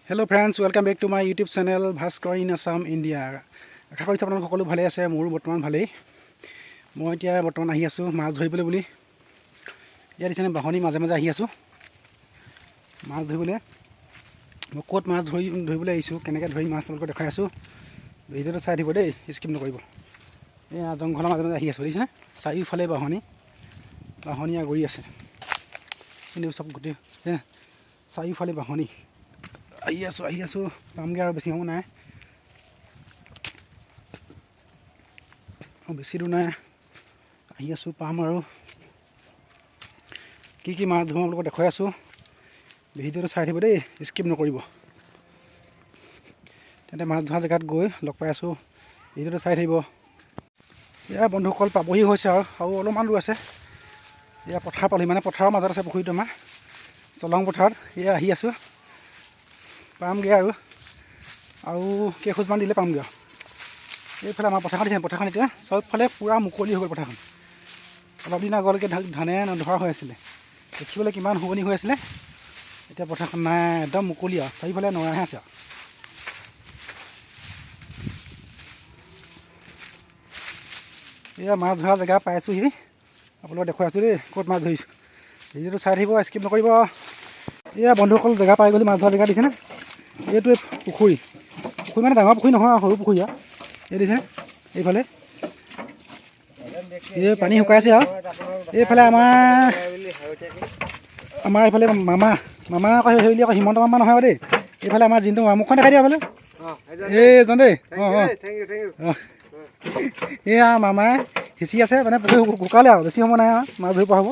Hello friends, welcome back to my YouTube channel Bhaskar in Assam, India. আশা কৰিছোঁ আপোনালোক সকলো ভালে আছে। মোৰ বৰ্তমান ভালেই। মই এতিয়া বৰ্তমান আহি আছোঁ মাছ ধৰিবলৈ বুলি। ইয়াত দিছেনে বাহনী মাজে মাজে আহি আছোঁ মাছ ধৰিবলৈ। মই ক'ত মাছ ধৰিবলৈ আহিছোঁ, কেনেকৈ ধৰি মাছ আপোনালোকক দেখাই আছোঁ। ভিডিঅ'টো চাই দিব দেই, স্কিপ নকৰিব। এয়া জংঘলৰ মাজে মাজে আহি আছোঁ, দেখিছেনে? চাৰিওফালে বাহনী আগৰি আছে। কিন্তু চব গোটেই চাৰিওফালে বাহনী। আহি আছোঁ পামগৈ আৰু বেছি সময় নাই, বেছি দূৰ নাই। আহি আছোঁ, পাম আৰু কি মাছ ধৰোঁ আপোনালোকক দেখুৱাই আছোঁ। ভিডিঅ'টো চাই থাকিব দেই, স্কিপ নকৰিব। তেন্তে মাছ ধৰা জেগাত গৈ লগ পাই আছোঁ, ভিডিঅ'টো চাই থাকিব। এয়া বন্ধুসকল পাবহি হৈছে আৰু অলপমান দূৰ আছে। এয়া পথাৰ পালেহি, মানে পথাৰৰ মাজত আছে পুখুৰীটো আমাৰ চলং পথাৰত। এয়া আহি আছোঁ, পামগৈ আৰু কেইখোজমান দিলে পামগৈ আৰু। এইফালে আমাৰ পথাৰখন এতিয়া চবফালে পূৰা মুকলি হৈ গ'ল। পথাৰখন অলপ দিন আগলৈকে ধানে নধৰা হৈ আছিলে, দেখিবলৈ কিমান শুৱনি হৈ আছিলে। এতিয়া পথাৰখন নাই, একদম মুকলি আৰু চাৰিওফালে নৰাহে আছে আৰু। এয়া মাছ ধৰা জেগা পাইছোঁহি, আপোনালোকক দেখুৱাই আছোঁ দেই ক'ত মাছ ধৰিছোঁ। ভিডিঅ'টো চাই থাকিব, স্কিপ নকৰিব। এয়া বন্ধুসকল জেগা পাই গ'লি, মাছ ধৰা জেগা দিছেনে? এইটোৱে পুখুৰী মানে ডাঙৰ পুখুৰী নহয়, সৰু পুখুৰী আৰু। এই দিছেনে এইফালে এই পানী শুকাইছে আৰু। এইফালে আমাৰ এইফালে মামা আকৌ হেৰি আকৌ হিমন্ত মামা নহয় দেই। এইফালে আমাৰ যিটো মুখখন দেখাই দিয়া বোলে, এইজন দেই। এয়া মামাই সিঁচি আছে, মানে পুখুৰী শুকালে আৰু বেছি সময় নাই আৰু মাছ ধৰিব পৰা হ'ব।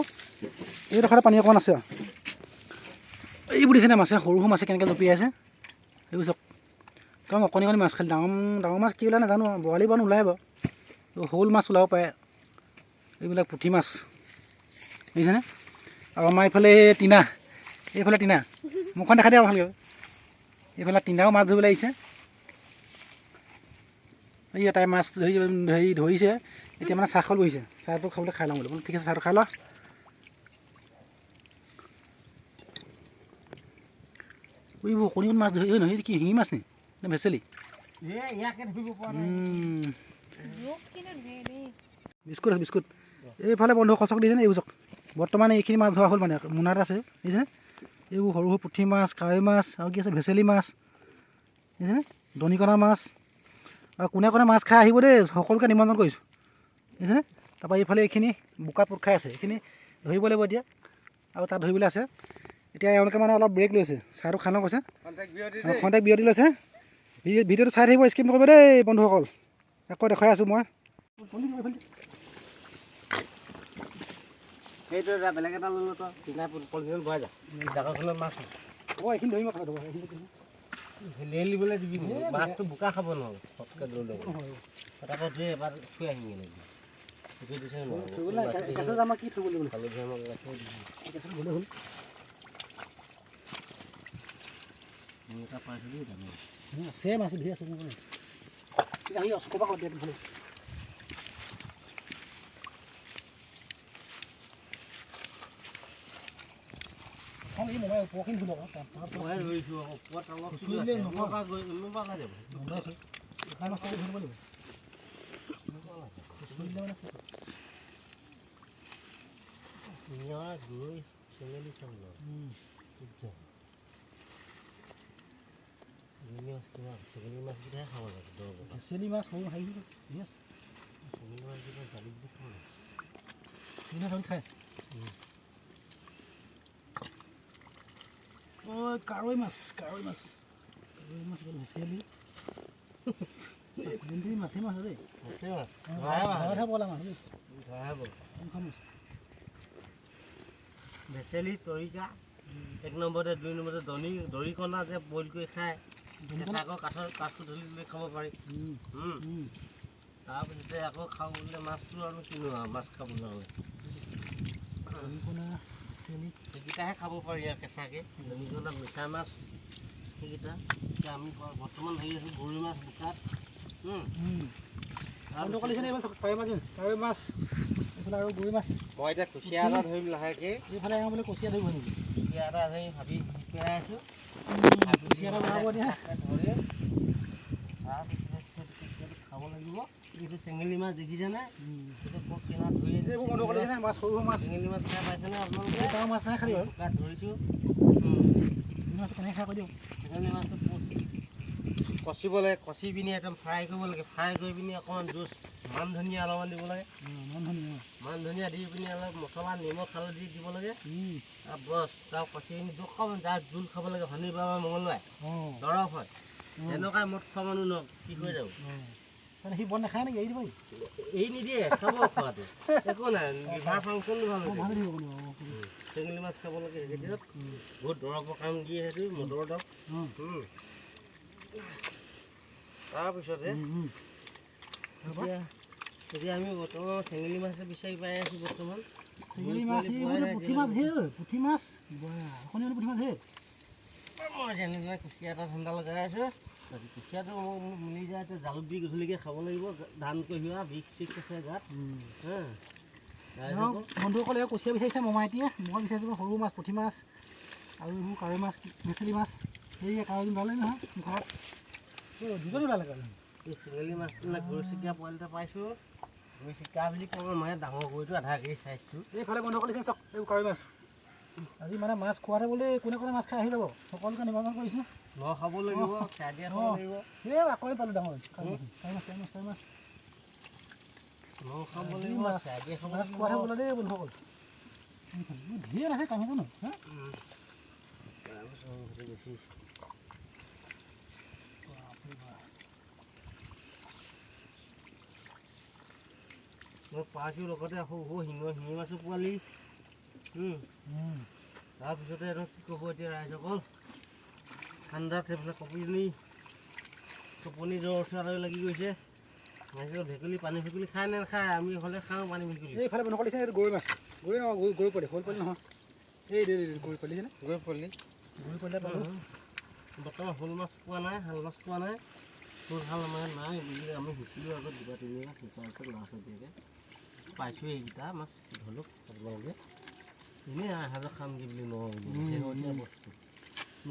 এইডোখৰতে পানী অকণমান আছে আৰু। এইবোৰ দিছেনে মাছে, সৰু মাছে কেনেকৈ জঁপিয়াই আছে এইবোৰ চব। একদম অকণি মাছ, খালি ডাঙৰ মাছ কি ওলাই নাজানো আৰু। বৰালি বাৰু নোলায় বাৰু, শ'ল মাছ ওলাব পাৰে। এইবিলাক পুঠি মাছ দেখিছেনে? আৰু আমাৰ এইফালে এইফালে টিনা মুখখন দেখা দিয়া ভালকৈ। এইফালে টিনাও মাছ ধৰিবলৈ আহিছে। এই এটাই মাছ ধৰিছে এতিয়া, মানে চাহ খাবলৈ বহিছে। চাহটো খাবলৈ খাই লওঁ বোলো। ঠিক আছে, চাহটো খাই লওঁ। এইবোৰ অকণি মাছ ধৰি নহয়, কি শিঙি মাছ নি নে ভেচেলি? বিস্কুট এইফালে বন্ধু সঁচক দিছেনে? এইবোৰ চক বৰ্তমান এইখিনি মাছ ধৰা হ'ল, মানে মোনাত আছে দেখিছেনে? এইবোৰ সৰু পুঠি মাছ, কাৱৈ মাছ আৰু কি আছে ভেচেলি মাছ দেখিছেনে? দনিকণা মাছ। আৰু কোনে মাছ খাই আহিব দেই, সকলোকে নিমন্ত্ৰণ কৰিছোঁ দেখিছেনে? তাৰপৰা এইফালে এইখিনি বোকাত পোত খাই আছে, এইখিনি ধৰিব লাগিব এতিয়া। আৰু তাত ধৰিবলৈ আছে। এতিয়া এওঁলোকে মানে অলপ ব্ৰেক লৈছে, চাহটো খাই লওঁ কৈছে, খন্তেক বিৰতি লৈছে। ভিডিঅ'টো চাই থাকিব, স্কিপ নকৰিব দেই বন্ধুসকল। আকৌ দেখুৱাই আছোঁ মই। সেইটো এটা বেলেগ এটা ল'লো তো, পলিথিনত ভৰাই যা। জাকৰখনত মাছ এইখিনি ধৰিম কথা লেলিবলৈ দিবি, মাছটো বোকা খাব নোৱাৰো ফটকৈ লৈ ল'ব। আকৌ ধুই এবাৰ থৈ আহিম চেলি মাছ সৰু হেৰি খায়। কাৱৈ মাছ ভেচেলি মাছেই মাছ দেই। ভেচেলি তৰিকা 1 নম্বৰতে, 2 নম্বৰতে দৰিকণা যে বইল কৰি খায়, আকৌ কাঠটো ধৰি লৈ খাব পাৰি। তাৰপিছতে আকৌ খাওঁ বুলিলে মাছটো আৰু কিনো আৰু মাছ খাবলৈ হ'লে সেইকেইটাহে খাব পাৰি আৰু কেঁচাকৈ। দৰিকণা, মিছা মাছ সেইকেইটা। এতিয়া আমি বৰ্তমান ধৰি আছোঁ গৰৈ মাছ বোকাত। কাৱৈ মাছ এইফালে আৰু গৰৈ মাছ। মই এতিয়া কুচিয়া এটা ধৰিম লাহেকৈ। এইফালে বোলে কুচিয়া ধৰিব নেকি? কুচিয়া এটা ধৰি ভাবি পেলাই আছোঁ কুচিয়া এটা বনাব দিয়া ধৰিম তাৰপিছত কুচিয়াটো খাব লাগিব এইটো চেঙেলী মাছ দেখিছেনে এইটো বৰ কিনাৰত ধৰি এইবোৰ বন্ধ কৰি দিছে মাছ সৰু সৰু মাছ চেঙেলী মাছ খাই পাইছেনে আপোনালোকে ডাঙৰ মাছ নাই খালি বাৰু শুকাত ধৰিছোঁ মাছটো কেনেকৈ খাই কৈ দিওঁ চেঙেলী মাছটো কচিব লাগে কচি পিনি একদম ফ্ৰাই কৰিব লাগে ফ্ৰাই কৰি পিনি অকণমান জুচ মান ধনিয়া অলপমান দিব লাগে মান ধনিয়া দি পিনি অলপ মছলা নিমখ হালধি দিব লাগে তাৰ বছ তাৰ কচি পিনি অকণমান যাৰ জোল খাব লাগে শনিবাৰ বা মঙলবাৰে দৰৱ হয় তেনেকুৱাই মদ খোৱা মানুহ ন কি হৈ যাব সি বন নাখায় নেকি এৰি দিব এই নিদিয়ে খাব খোৱাটো একো নাই লিভাৰ ফাংচনটো ভাল চেঙেলী মাছ খাব লাগে সেইকেইটাত বহুত দৰৱৰ কাম দিয়ে সেইটো মদৰ দৰৱ তাৰপিছতে এতিয়া আমি বৰ্তমান চেঙেলী মাছে বিচাৰি পাই আছোঁ বৰ্তমান চেঙেলী মাছ পুঠি মাছ ধেৰ পুঠি মাছ পুঠি মাছ ধেৰ মই যেনেদৰে কুচিয়া এটা ঠাণ্ডা লগাই আছোঁ কুচিয়াটো মোক মিলি যায় এতিয়া জালুক দি গধূলিকৈ খাব লাগিব ধান কঢ়িওৱা বিষ চিষ আছে গাত বন্ধুসকলে কুচিয়া বিচাৰিছে মমাইটিয়ে মই বিচাৰিছোঁ সৰু মাছ পুঠি মাছ আৰু এইবোৰ কাৱৈ মাছ মেচেলি মাছ সেই কাৱৈ ভালেই নহয় ঘৰত দুজনী ভাল লাগে এই চেঙেলী মাছবিলাক গৰু চিকিয়া পোৱালি এটা পাইছোঁ গৰু চিকা বুলি ক'ব মানে ডাঙৰ গৰুটো আধা কেজি চাইজটো এইফালে বন্ধ কৰিছে চাওক এইবোৰ কাৱৈ মাছ আজি মানে মাছ খোৱাতে বোলে কোনে কোনে মাছ খাই আহি যাব সকলোকে নিমন্ত্ৰণ কৰিছোঁ ন খাব লাগিব চাই দিয়া খাব লাগিব এই আকৌ পালোঁ ডাঙৰ কাৱৈ মাছ ন খাব লাগিব চাই দিয়া খাব মাছ খোৱাতে বোলে দেই বন্ধুসকল ধেৰ আছে কামো ন বেছি মই পাইছোঁ লগতে আকৌ শিঙি মাছো পোৱালি তাৰপিছতে আৰু কি ক'ব এতিয়া ৰাইজসকল ঠাণ্ডাত সেইফালে টোপনি জ্বৰ উঠা লাগি গৈছে ভেকুলী পানী ভেকুলী খাই নে নাখায় আমি হ'লে খাওঁ পানী ভেকুলী এইফালে বন্ধ কৰিছে এইটো গৰৈ মাছ গৰৈ নহয় গৰৈ পোৱালি শ'ল পোৱালি নহয় এই গৰৈ পোৱালি যেনে গৰৈ পোৱালি বৰ্তমান শ'ল মাছ পোৱা নাই শাল মাছ পোৱা নাই শ'ল শাল আমাৰ নাই বুলি আমি শিকিলোঁ আগত দুটা তিনিটা শিকাৰ পিছত মাছ হৈছেগৈ পাইছোঁ এইকেইটা মাছ ধৰক আপোনালোকে এনেই হাজাৰ খামগৈ বুলি শেহতীয়া বস্তু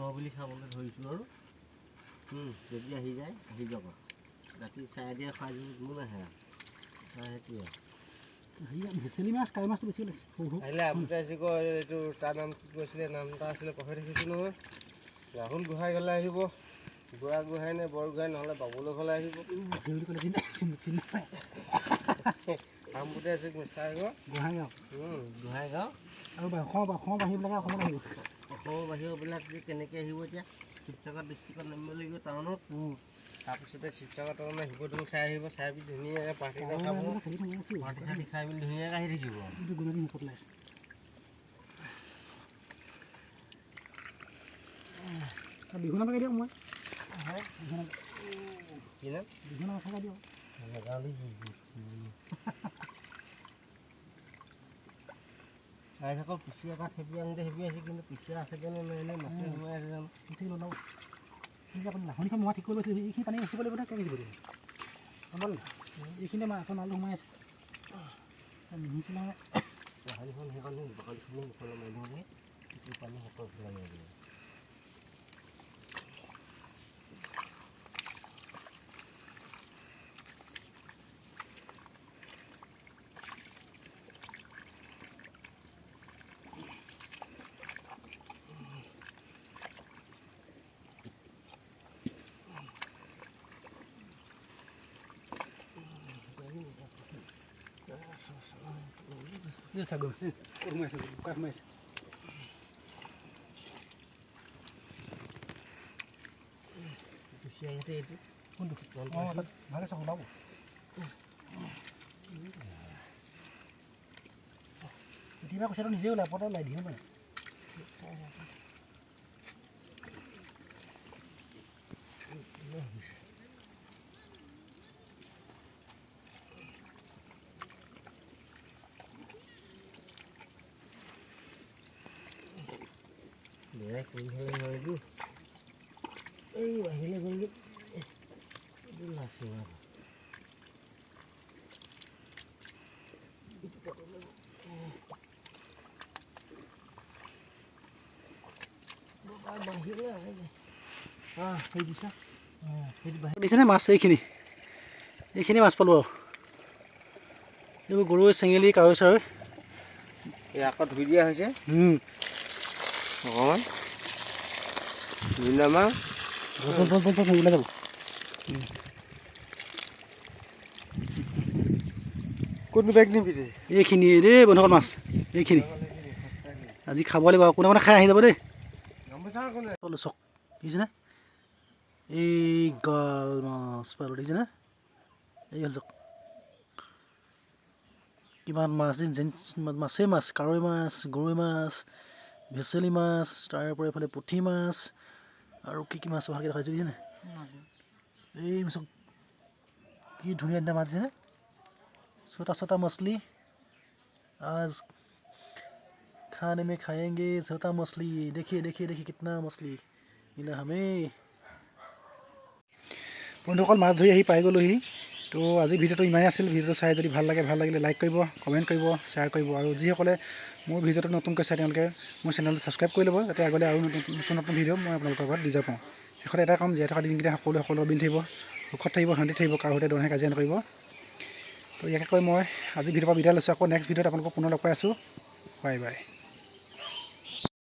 বুলি খাবলৈ ধৰিছোঁ আৰু যদি আহি যায় আহি যাব ৰাতি চাই দিয়া খাই যদি কোনো নাহে সেইটোৱে ভেচেলি মাছ কাৱৈ মাছটো বেছি ওলাইছে আহিলে আপুনি আজি কয় এইটো তাৰ নাম কি কৈছিলে নাম এটা আছিলে পাহৰি থাকিছোঁ নহয় ৰাহুল গোহাঁই ঘৰলৈ আহিব বুঢ়া গোহাঁই নে বৰ গোহাঁই নহ'লে বাবুলৰ ঘৰলৈ আহিব আমপুতে আছে গোহাঁই গাঁও আৰু অসমৰ বাহিৰবিলাকে অসমত আহিব অসমৰ বাহিৰবিলাক যে কেনেকৈ আহিব এতিয়া শিৱসাগৰ ডিষ্ট্ৰিক্টত নামিব লাগিব টাউনত তাৰপিছতে শিৱসাগৰ টাউনত শিৱদৌল চাই আহিব চাই পিনি ধুনীয়াকৈ পাৰ্টি এটা খাব পাৰ্টি চাৰ্টি খাই পিনি ধুনীয়াকৈ আহি থাকিব বিহু নাম দিয়ক মই কি নাম বিহু নাম খাই দিয়ক ৰাইজসকল কুচিয়া এটা খেপি আনোতে খেপি আছে কিন্তু কুচিয়া আছেগৈ নে নাই নে মাছে সোমাই আছে জানো ঠিক নলওঁ ঠিক আপুনি লাহনিখন মই ঠিক কৰি লৈছোঁ এইখিনি পানী বেচিব লাগিব নহয় কেনেকৈ দিব লাগিব গম এইখিনি মাছৰ মালটো সোমাই আছে নিচিনা লাহনিখন সেইখন বাকলিখিনি মুখলৈ মাৰি দিওঁগৈ এইটো পানী হাতৰ পেলাই মাৰি দিব সোমাইছে সোমাইছে কুচিয়া ইয়াতে এইটো কোনটো ভালে চাওক ওলাব কেতিয়াবা কুচিয়াটো নিজে ওলাই পটল ওলাই দিয়ে মানে বেয়া কৰি হ'লে নোৱাৰিলোঁ এই বাহিৰলৈ গ'লগৈ লাচি মাৰ সেই দিছা সেইটো বাহিৰ দিছেনে মাছ এইখিনি মাছ পালোঁ আৰু এইবোৰ গৰৈ চেঙেলী কাৱৈ চাৱৈ এই আকৌ ধুই দিয়া হৈছে অকণমান ধুইনামা ওলাই যাব কোনটো বেগ নিবি যে এইখিনি দেই বন্ধুসকল মাছ এইখিনি আজি খাব লাগিব আৰু কোনে কোনে খাই আহি যাব দেই চক দেখিছেনে এই গাল মাছ পালোঁ দেখিছেনে এই হ'ল চক কিমান মাছ মাছেই মাছ কাৱৈ মাছ গৰৈ মাছ ভেচেলি মাছ তাৰপৰা এইফালে পুঠি মাছ আৰু কি মাছ ভালকৈ দেখাইছোঁ দেখিছেনে এই চক কি ধুনীয়া ধুনীয়া মাছ দিছেনে छोटा छोटा मछली आज खाने में खाएंगे छोटा मछली देखिए देखिए देखिए कितना मछली मिला हमें বন্ধুসকল মাছ ধৰি আহি পাই গ'লোহি তো আজি ভিডিঅ'টো ইমানেই আছিল ভিডিঅ'টো চাই যদি ভাল লাগিলে লাইক কৰিব কমেণ্ট কৰিব শ্বেয়াৰ কৰিব আৰু যিসকলে মোৰ ভিডিঅ'টো নতুনকৈ চাই তেওঁলোকে মোৰ চেনেলটো ছাবস্ক্ৰাইব কৰি ল'ব যাতে আগলৈ আৰু নতুন ভিডিঅ' মই আপোনালোকৰ ঘৰত দি যাব পাৰোঁ শেষত এটা কাম জীয়াই থকা দিনকেইটা সকলোৰে বিল থাকিব সুখত থাকিব শান্তিত থাকিব কাৰো সৈতে দৰহে কাজিয়া নকৰিব তো ইয়াকে কৈ মই আজি ভিডিঅ'ৰ পৰা বিদায় লৈছোঁ আকৌ নেক্সট ভিডিঅ'ত আপোনালোকক পুনৰ লগ পাই আছোঁ বাই বাই